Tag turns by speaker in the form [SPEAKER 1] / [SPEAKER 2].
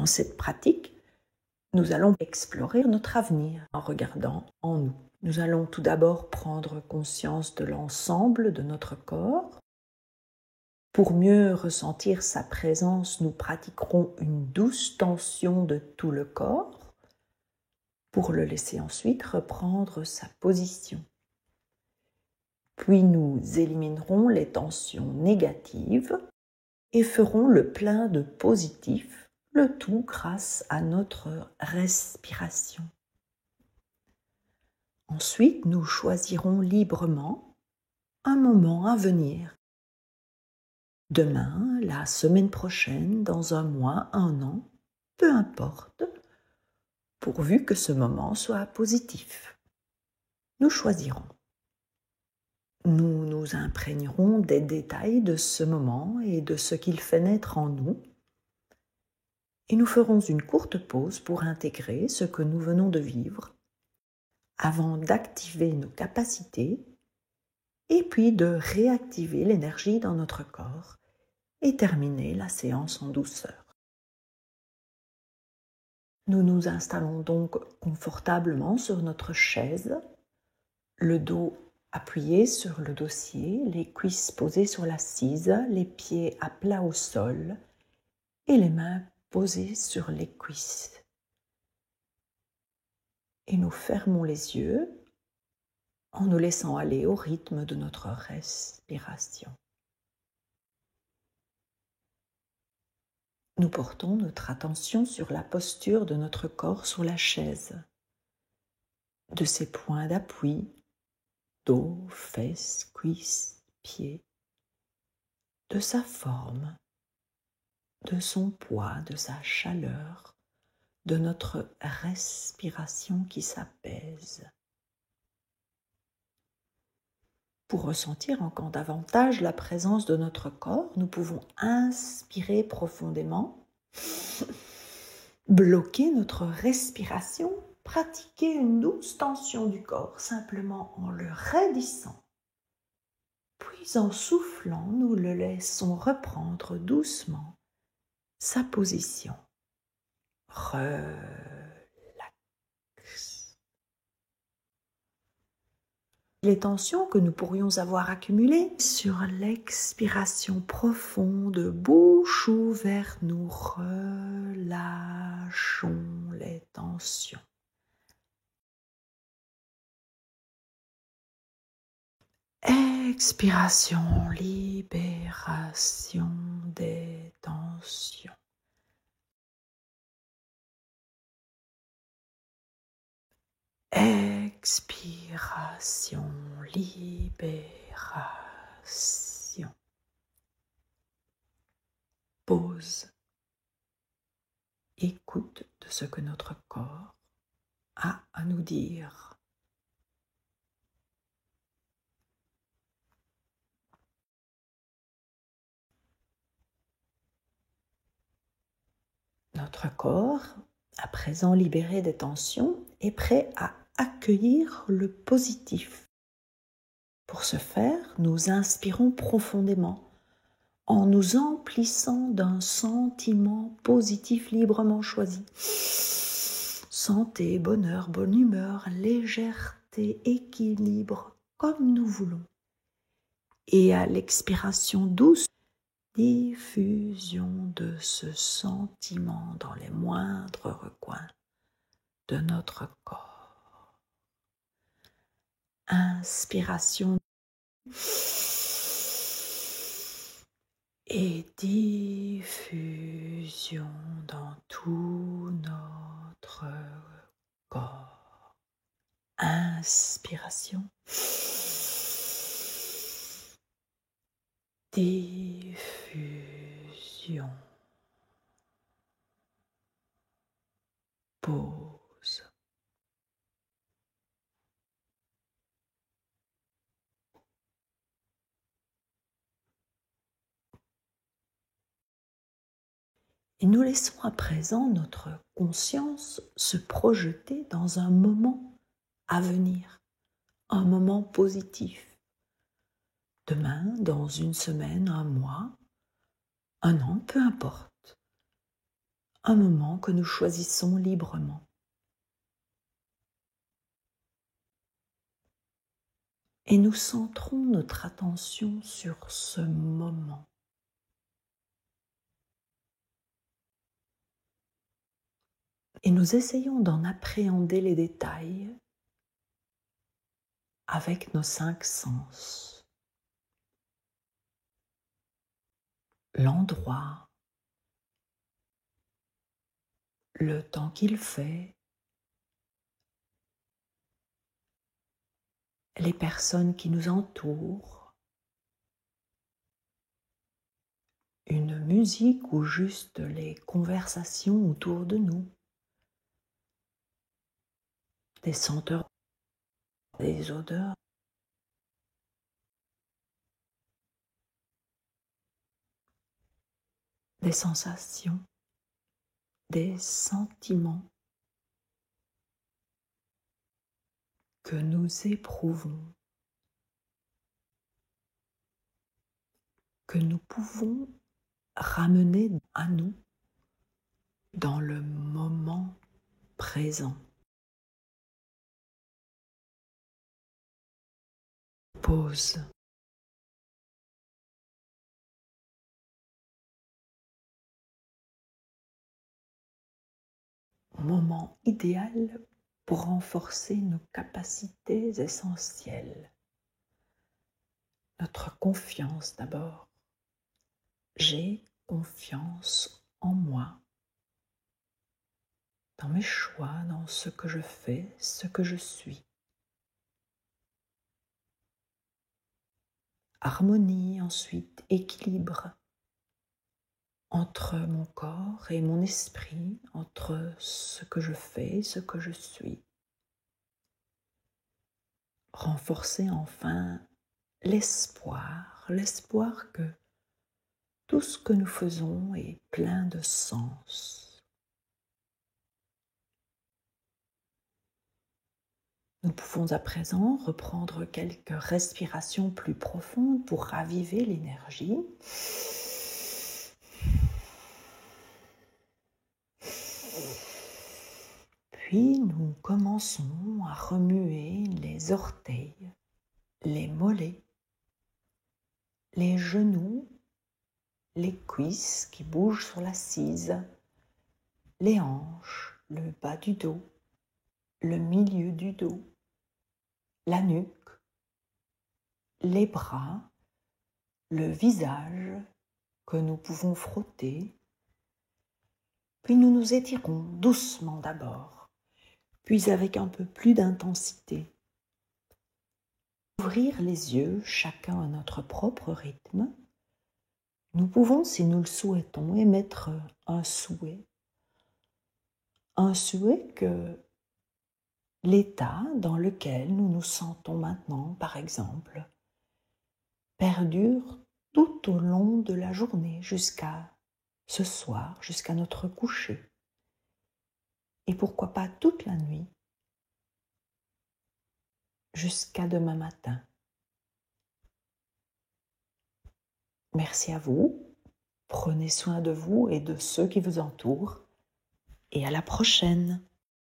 [SPEAKER 1] cette pratique, nous allons explorer notre avenir en regardant en nous. Nous allons tout d'abord prendre conscience de l'ensemble de notre corps. Pour mieux ressentir sa présence, nous pratiquerons une douce tension de tout le corps pour le laisser ensuite reprendre sa position. Puis nous éliminerons les tensions négatives et ferons le plein de positif, le tout grâce à notre respiration. Ensuite, nous choisirons librement un moment à venir. Demain, la semaine prochaine, dans un mois, un an, peu importe, pourvu que ce moment soit positif. Nous choisirons. Nous nous imprégnerons des détails de ce moment et de ce qu'il fait naître en nous, et nous ferons une courte pause pour intégrer ce que nous venons de vivre, avant d'activer nos capacités, et puis de réactiver l'énergie dans notre corps et terminer la séance en douceur. Nous nous installons donc confortablement sur notre chaise, le dos appuyé sur le dossier, les cuisses posées sur l'assise, les pieds à plat au sol et les mains posées sur les cuisses. Et nous fermons les yeux en nous laissant aller au rythme de notre respiration. Nous portons notre attention sur la posture de notre corps sur la chaise, de ses points d'appui, dos, fesses, cuisses, pieds, de sa forme, de son poids, de sa chaleur, de notre respiration qui s'apaise. Pour ressentir encore davantage la présence de notre corps, nous pouvons inspirer profondément, bloquer notre respiration, pratiquer une douce tension du corps simplement en le raidissant. Puis en soufflant, nous le laissons reprendre doucement sa position. Relax. Les tensions que nous pourrions avoir accumulées sur l'expiration profonde, bouche ouverte, nous relâchons les tensions. Expiration, libération des tensions. Expiration, libération. Pause. Écoute de ce que notre corps a à nous dire. Notre corps, à présent libéré des tensions, est prêt à accueillir le positif. Pour ce faire, nous inspirons profondément en nous emplissant d'un sentiment positif librement choisi. Santé, bonheur, bonne humeur, légèreté, équilibre, comme nous voulons. Et à l'expiration douce, diffusion de ce sentiment dans les moindres recoins de notre corps. Inspiration et diffusion dans tout notre corps. Inspiration. Diffusion. Pause. Et nous laissons à présent notre conscience se projeter dans un moment à venir, un moment positif. Demain, dans une semaine, un mois, un an, peu importe. un moment que nous choisissons librement. Et nous centrons notre attention sur ce moment. Et nous essayons d'en appréhender les détails avec nos 5 sens. L'endroit, le temps qu'il fait, les personnes qui nous entourent, une musique ou juste les conversations autour de nous, des senteurs, des odeurs, des sensations, des sentiments que nous éprouvons, que nous pouvons ramener à nous dans le moment présent. Pause. Moment idéal pour renforcer nos capacités essentielles. Notre confiance d'abord. J'ai confiance en moi, dans mes choix, dans ce que je fais, ce que je suis. Harmonie ensuite, équilibre entre mon corps et mon esprit, entre ce que je fais, ce que je suis. Renforcer enfin l'espoir que tout ce que nous faisons est plein de sens. Nous pouvons à présent reprendre quelques respirations plus profondes pour raviver l'énergie. Puis nous commençons à remuer les orteils, les mollets, les genoux, les cuisses qui bougent sur l'assise, les hanches, le bas du dos, le milieu du dos, la nuque, les bras, le visage que nous pouvons frotter. Puis nous nous étirons doucement d'abord, puis avec un peu plus d'intensité. Ouvrir les yeux, chacun à notre propre rythme. Nous pouvons, si nous le souhaitons, émettre un souhait que l'état dans lequel nous nous sentons maintenant, par exemple, perdure tout au long de la journée jusqu'à ce soir, jusqu'à notre coucher. Et pourquoi pas toute la nuit, jusqu'à demain matin. Merci à vous, prenez soin de vous et de ceux qui vous entourent, et à la prochaine.